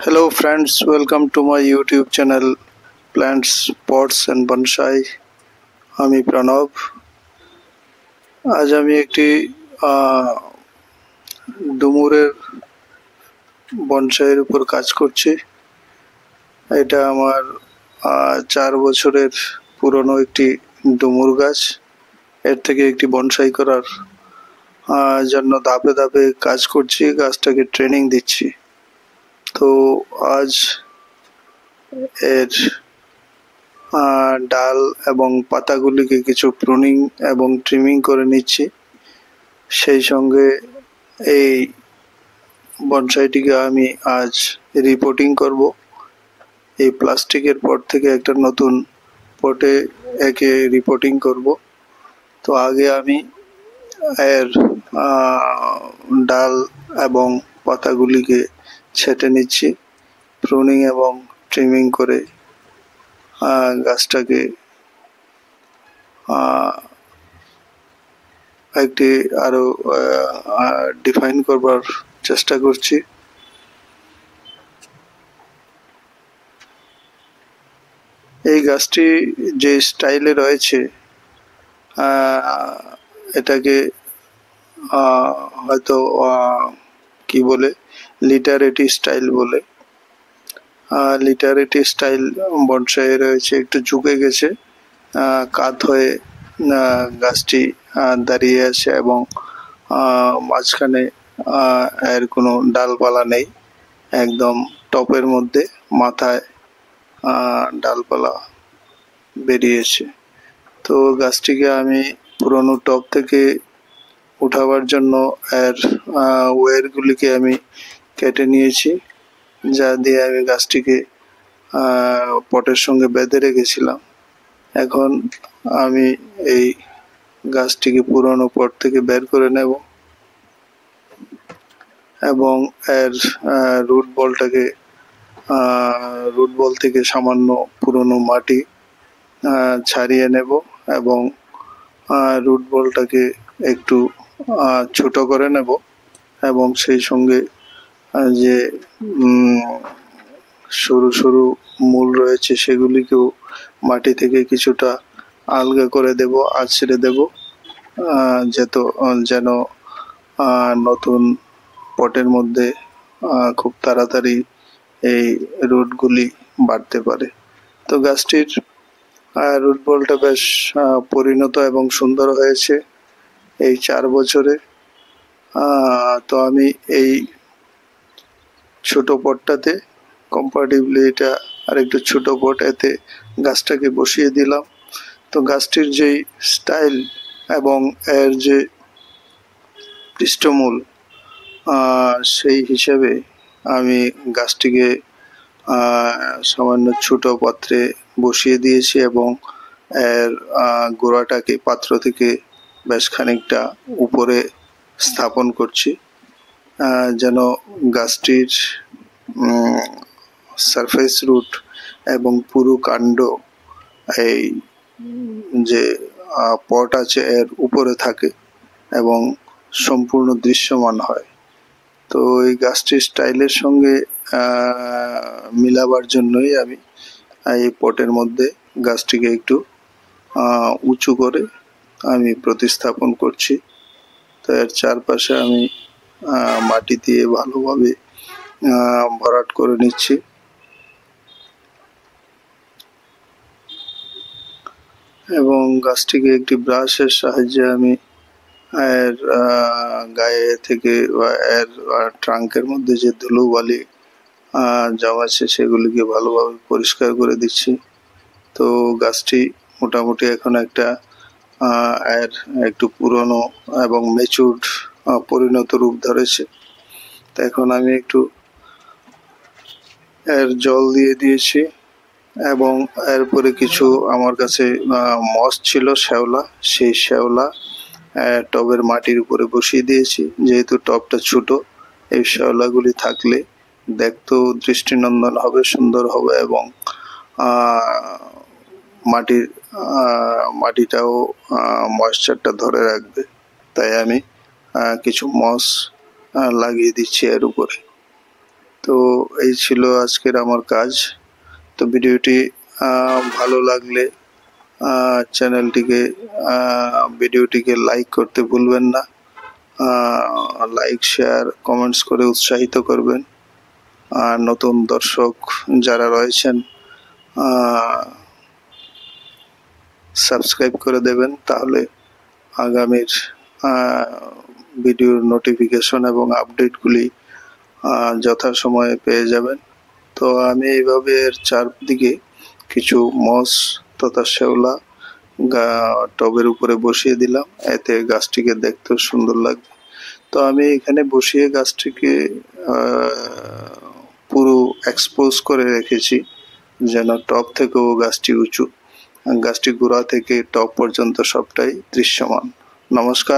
Hello friends, welcome to my YouTube channel Plants, Pots and Bonsai. আমি প্রণব। আজ আমি একটি ডুমুরের বনসাইয়ের উপর কাজ করছি। এটা আমার 4 বছরের পুরনো একটি ডুমুর গাছ। এর থেকে একটি বনসাই করার জন্য ধাপে ধাপে কাজ করছি, গাছটাকে ট্রেনিং দিচ্ছি। তো আজ এর ডাল এবং পাতাগুলিকে কিছু প্রুনিং এবং ট্রিমিং করে নিচ্ছি। সেই সঙ্গে এই বনসাইটিকে আমি আজ রিপোর্টিং করব। এই প্লাস্টিকের পট থেকে একটা নতুন পটে একে রিপোর্টিং করব। তো আগে আমি এর ডাল এবং পাতাগুলিকে ছেঁটে নিচ্ছি, প্রুনিং এবং ট্রিমিং করে গাছটাকে একটি আরো ডিফাইন করবার চেষ্টা করছি। এই গাছটি যে স্টাইলে রয়েছে, এটাকে হয়তো কি বলে, লিটারেটি স্টাইল বলে। লিটারেটি স্টাইল বনসাই রয়েছে, একটু ঝুঁকে গেছে, কাত হয়ে গাছটি দাঁড়িয়ে আছে এবং মাঝখানে এর কোনো ডালপালা নেই, একদম টপের মধ্যে মাথায় ডালপালা বেরিয়েছে। তো গাছটিকে আমি পুরনো টপ থেকে উঠাবার জন্য এর ওয়্যারগুলিকে আমি কেটে নিয়েছি, যা দিয়ে আমি গাছটিকে পটের সঙ্গে বেঁধে রেখেছিলাম। এখন আমি এই গাছটিকে পুরনো পট থেকে বের করে নেব এবং এর রুট বল থেকে সামান্য পুরনো মাটি ছাড়িয়ে নেব এবং রুট বলটাকে একটু ছোট করে নেব এবং সেই সঙ্গে যে সরু সরু মূল রয়েছে সেগুলিকেও মাটি থেকে কিছুটা আলগা করে দেব, আছড়ে দেব, যেন নতুন পটের মধ্যে খুব তাড়াতাড়ি এই রুটগুলি বাড়তে পারে। তো গাছটির রুট বলটা বেশ পরিণত এবং সুন্দর হয়েছে এই 4 বছরে। তো আমি এই ছোট পটটাতে কম্পারেটিভলি এটা আর একটু ছোট পট, এতে গাছটাকে বসিয়ে দিলাম। তো গাছটির যেই স্টাইল এবং এর যে পৃষ্ঠমূল, সেই হিসেবে আমি গাছটিকে সামান্য ছোট পাত্রে বসিয়ে দিয়েছি এবং এর গোড়াটাকে পাত্র থেকে বেশ খানিকটা উপরে স্থাপন করছি, যেন গাছটির সারফেস রুট এবং পুরো কাণ্ড এই যে পট আছে এর উপরে থাকে এবং সম্পূর্ণ দৃশ্যমান হয়। তো এই গাছটির স্টাইলের সঙ্গে মিলাবার জন্যই আমি এই পটের মধ্যে গাছটিকে একটু উঁচু করে আমি প্রতিস্থাপন করছি। তো এর চারপাশে আমি মাটি দিয়ে ভালোভাবে ভরাট করে নিচ্ছি এবং গাছটিকে একটি ব্রাশের সাহায্যে আমি এর গায়ে থেকে বা এর ট্রাঙ্কের মধ্যে যে ধুলোবালি জমাচ্ছে সেগুলিকে ভালোভাবে পরিষ্কার করে দিচ্ছি। তো গাছটি মোটামুটি এখন একটা এর একটু পুরনো এবং ম্যাচিউরড পরিণত রূপ ধরেছে। তো এখন আমি একটু এর জল দিয়ে দিয়েছি এবং এরপরে কিছু আমার কাছে মস ছিল, শ্যাওলা, সেই শ্যাওলা টবের মাটির উপরে বসিয়ে দিয়েছি। যেহেতু টবটা ছোট, এই শ্যাওলাগুলি থাকলে দেখতেও দৃষ্টিনন্দন হবে, সুন্দর হবে এবং মাটিটাও ময়েশ্চারটা ধরে রাখবে। তাই আমি কিছু মস লাগিয়ে দিচ্ছি এর উপরে। তো এই ছিল আজকের আমার কাজ। তো ভিডিওটি ভালো লাগলে ভিডিওটিকে লাইক করতে ভুলবেন না। লাইক, শেয়ার, কমেন্টস করে উৎসাহিত করবেন। আর নতুন দর্শক যারা রয়েছেন সাবস্ক্রাইব করে দেবেন, তাহলে আগামীর ভিডিওর নোটিফিকেশন এবং আপডেটগুলি যথাসময়ে পেয়ে যাবেন। তো আমি এইভাবে এর চারদিকে কিছু মস তথা শেওলা টবের উপরে বসিয়ে দিলাম, এতে গাছটিকে দেখতেও সুন্দর লাগবে। তো আমি এখানে বসিয়ে গাছটিকে পুরো এক্সপোজ করে রেখেছি, যেন টপ থেকেও গাছটি উঁচু। গাছটি গোড়া থেকে টপ পর্যন্ত সবটাই দৃশ্যমান। নমস্কার।